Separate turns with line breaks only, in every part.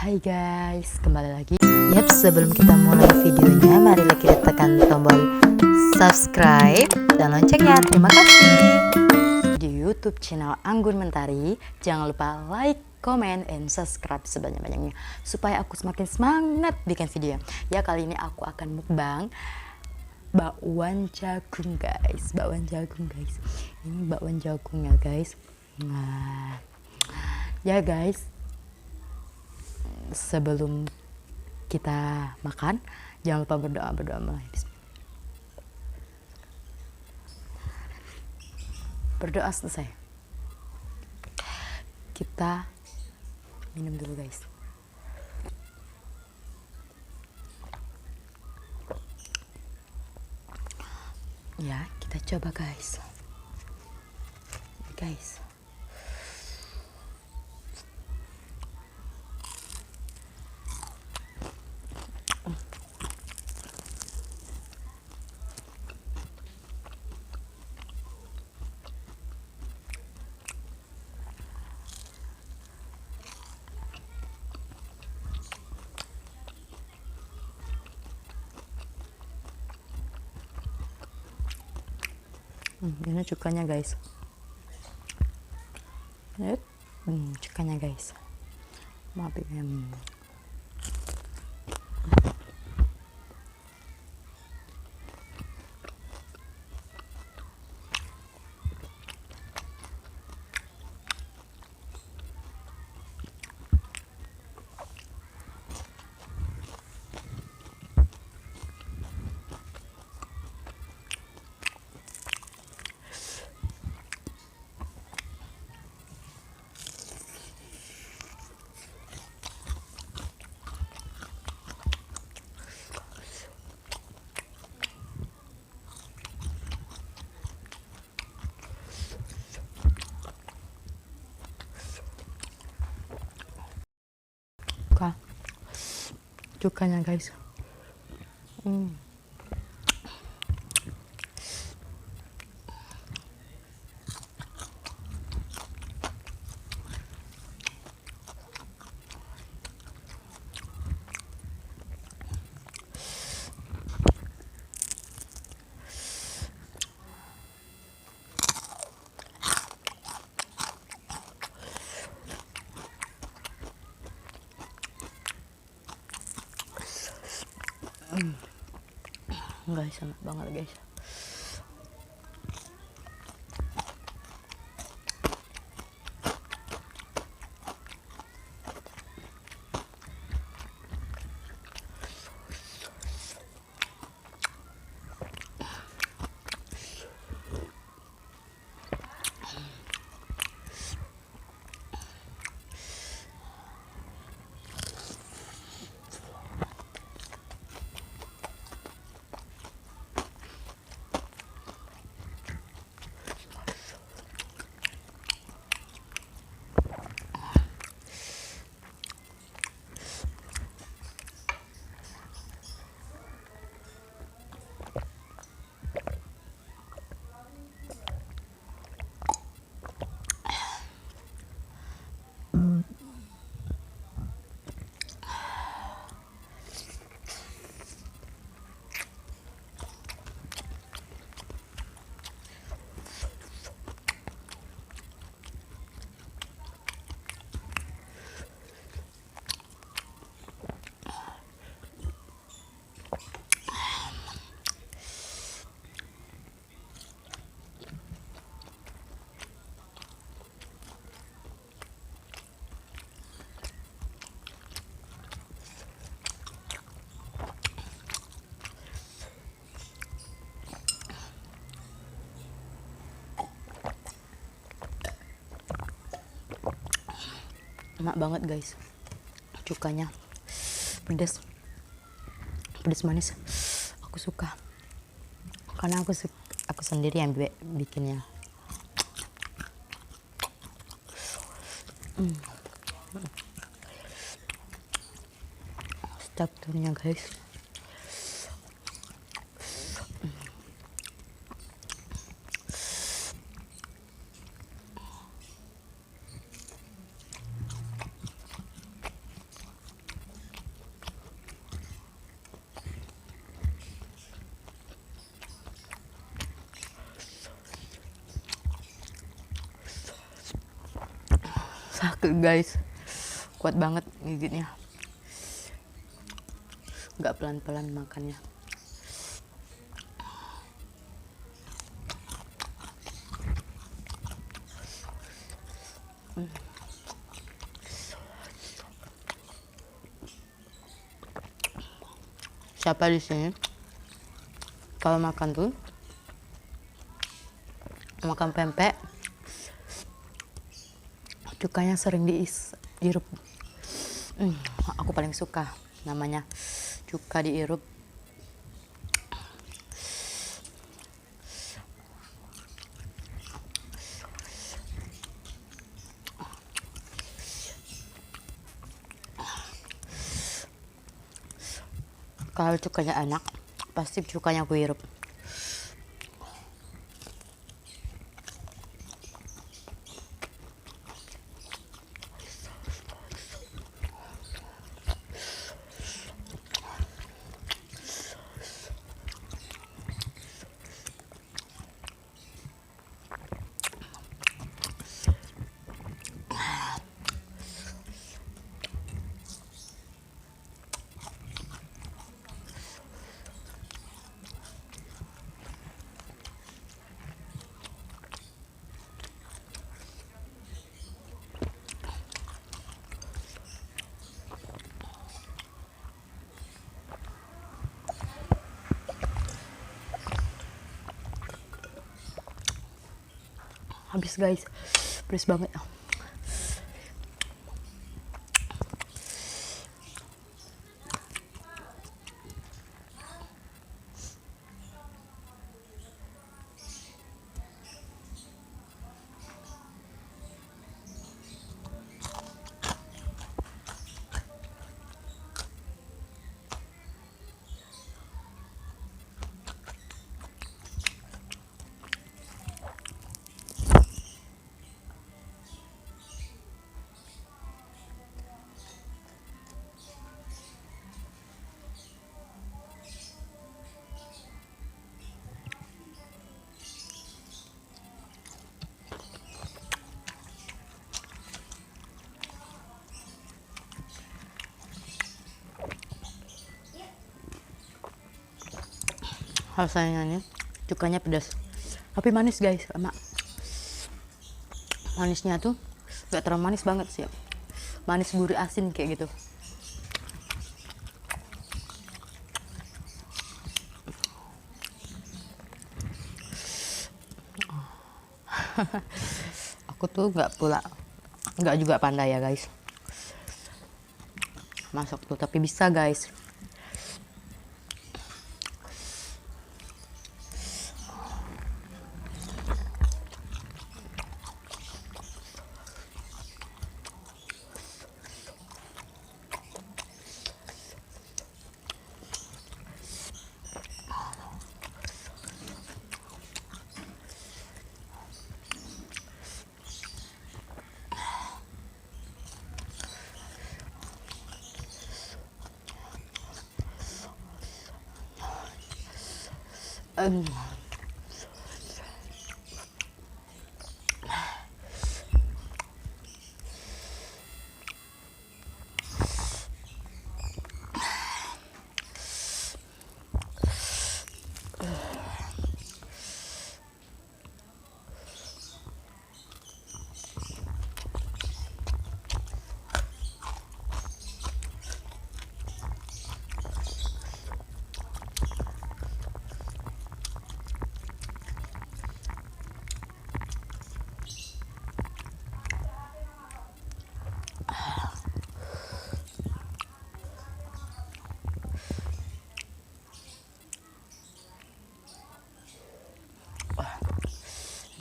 Hai guys, kembali lagi. Yap, sebelum kita mulai videonya, marilah kita tekan tombol subscribe dan loncengnya. Terima kasih. Di YouTube channel Anggun Mentari, jangan lupa like, comment, and subscribe sebanyak-banyaknya supaya aku semakin semangat bikin video. Ya, kali ini aku akan mukbang bakwan jagung guys. Ini bakwan jagungnya guys. Nah, ya guys, sebelum kita makan jangan lupa berdoa mulai. Berdoa selesai, kita minum dulu guys. Ya, kita coba guys. Ini cukanya guys. Cukanya guys. Maaf ya. Cukanya guys. Guys, enak banget guys. Enak banget guys, cukanya pedas manis. Aku suka karena aku sendiri yang bikinnya. Teksturnya guys. guys, kuat banget gigitnya, nggak pelan-pelan makannya. Siapa di sini kalau makan tuh makan pempek cukanya sering diirup. Aku paling suka namanya cuka diirup. Kalau cukanya enak, pasti cukanya aku irup. Habis guys, pedes banget. Rasanya nih cukanya pedas tapi manis guys, sama manisnya tuh gak terlalu manis banget sih, manis gurih asin kayak gitu. Aku tuh nggak juga pandai ya guys masak tuh, tapi bisa guys.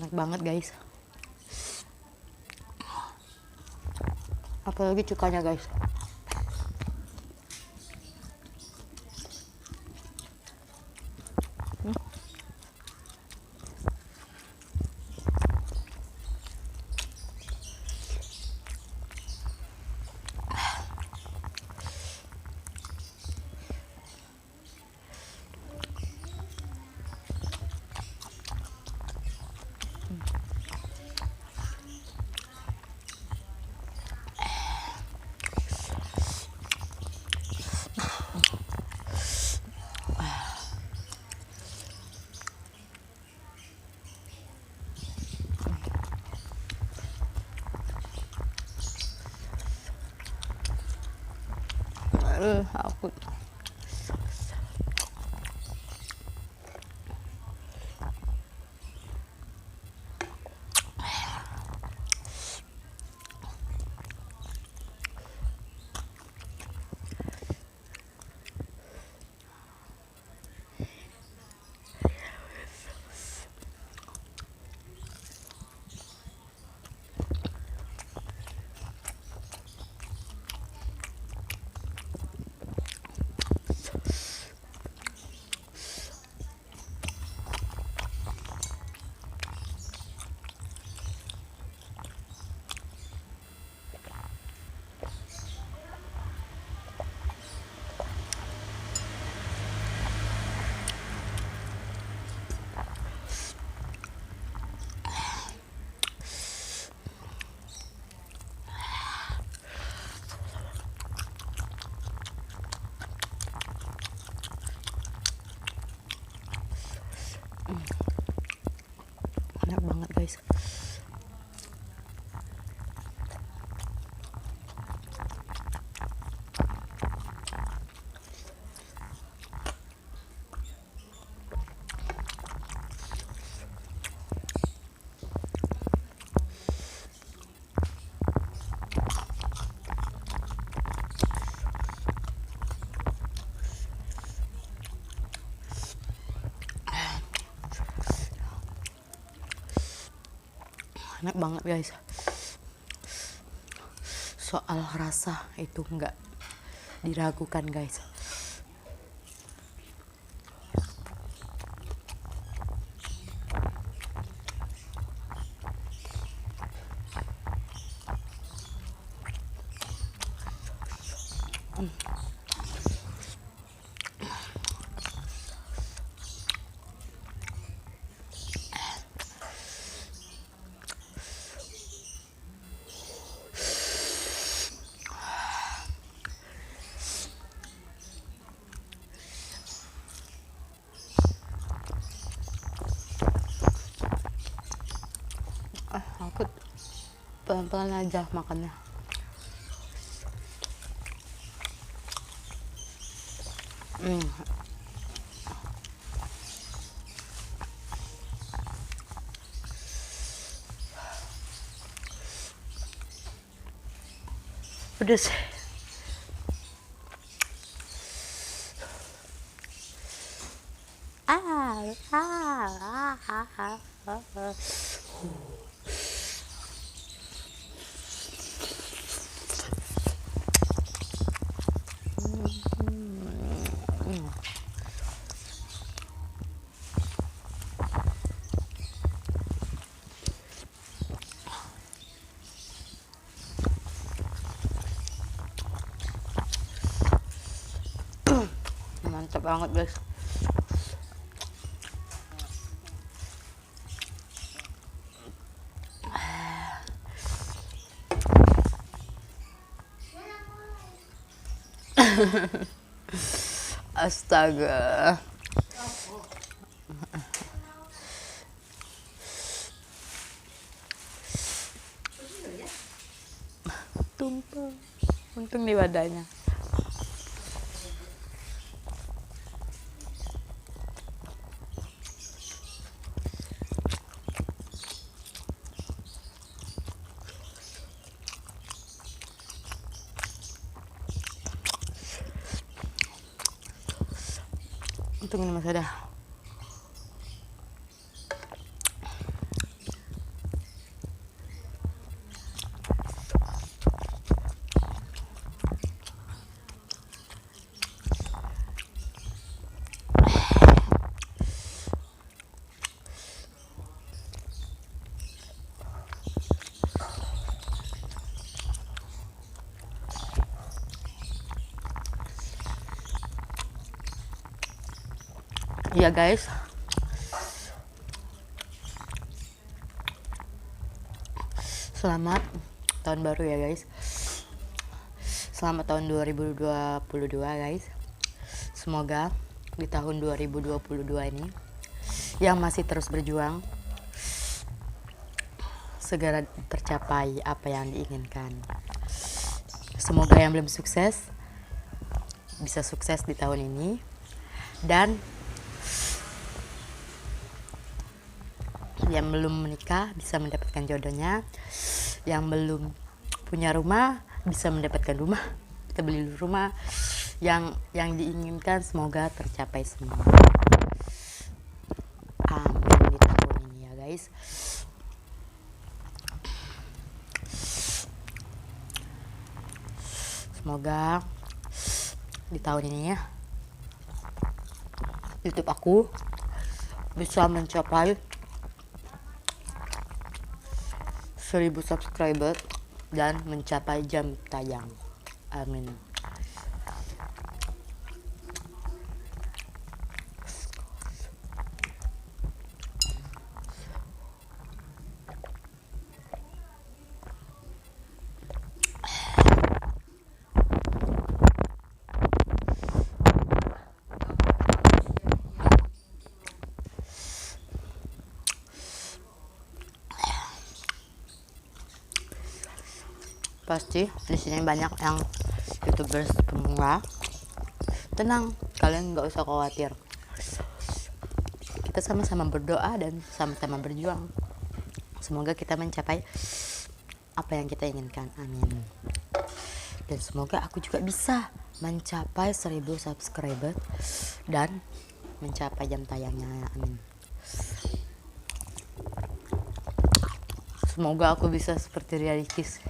Enak banget guys, apalagi cukanya guys. Aku enak banget guys. Enak banget guys. Soal rasa itu nggak diragukan guys. Aku pelan-pelan aja makannya. Pedes. Mantap banget guys. Astaga. Tumpah. Untung di wadahnya. Untung ini masih ada. Ya guys, selamat tahun baru ya guys. Selamat tahun 2022 guys. Semoga di tahun 2022 ini yang masih terus berjuang segera tercapai apa yang diinginkan. Semoga yang belum sukses bisa sukses di tahun ini, dan yang belum menikah bisa mendapatkan jodohnya, yang belum punya rumah bisa mendapatkan rumah, kita beli rumah, yang diinginkan semoga tercapai semua. Amin di tahun ini ya guys. Semoga di tahun ini ya YouTube aku bisa mencapai 1000 subscriber dan mencapai jam tayang. Amin. Pasti di sini banyak yang YouTubers pemula. Tenang, kalian nggak usah khawatir. Kita sama-sama berdoa dan sama-sama berjuang. Semoga kita mencapai apa yang kita inginkan. Amin. Dan semoga aku juga bisa mencapai 1000 subscriber dan mencapai jam tayangnya. Amin. Semoga aku bisa seperti Ria Ricis.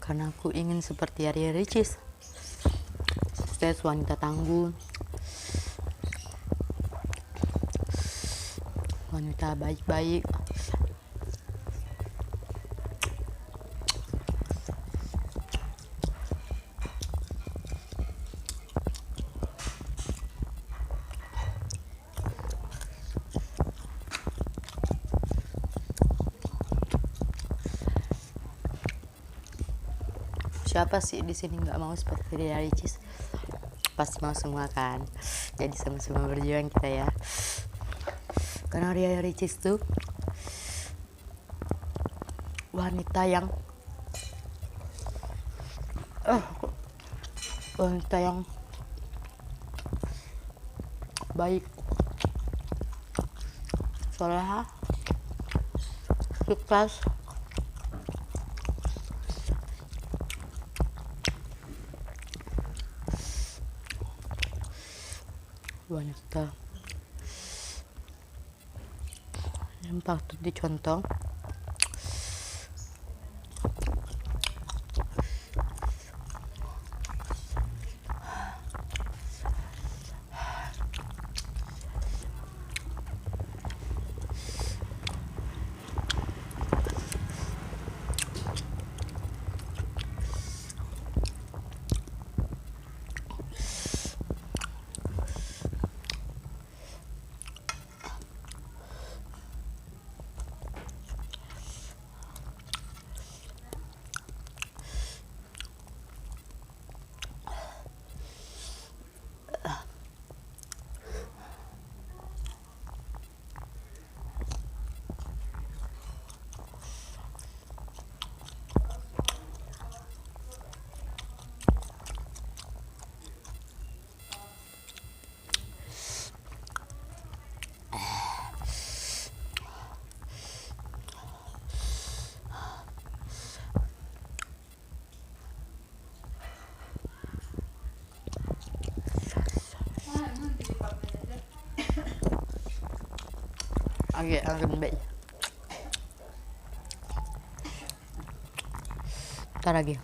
Karena aku ingin seperti Ria Ricis, sukses, wanita tangguh, wanita baik-baik, siapa sih di sini nggak mau seperti Ria Ricis? Pasti mau semua kan. Jadi sama-sama berjuang kita ya. Karena Ria Ricis tuh wanita yang baik, soleha, sukses, wanita yang patut dicontoh. Agak lembek. Ntar lagi.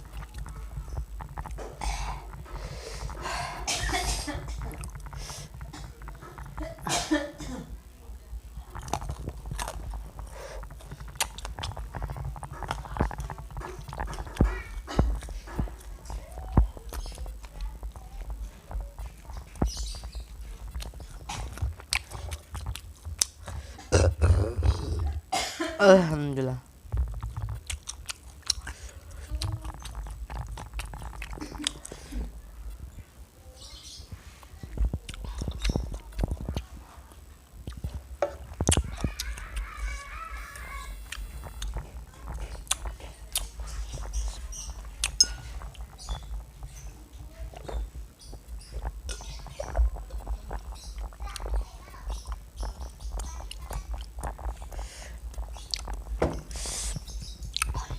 Alhamdulillah.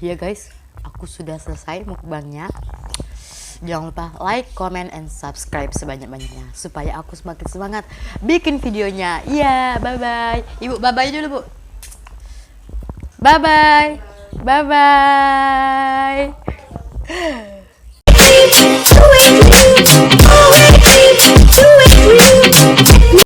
Ya guys, aku sudah selesai mukbangnya. Jangan lupa like, comment, and subscribe sebanyak-banyaknya supaya aku semakin semangat bikin videonya. Iya, bye-bye. Ibu, bye-bye dulu, Bu. Bye-bye. Bye-bye.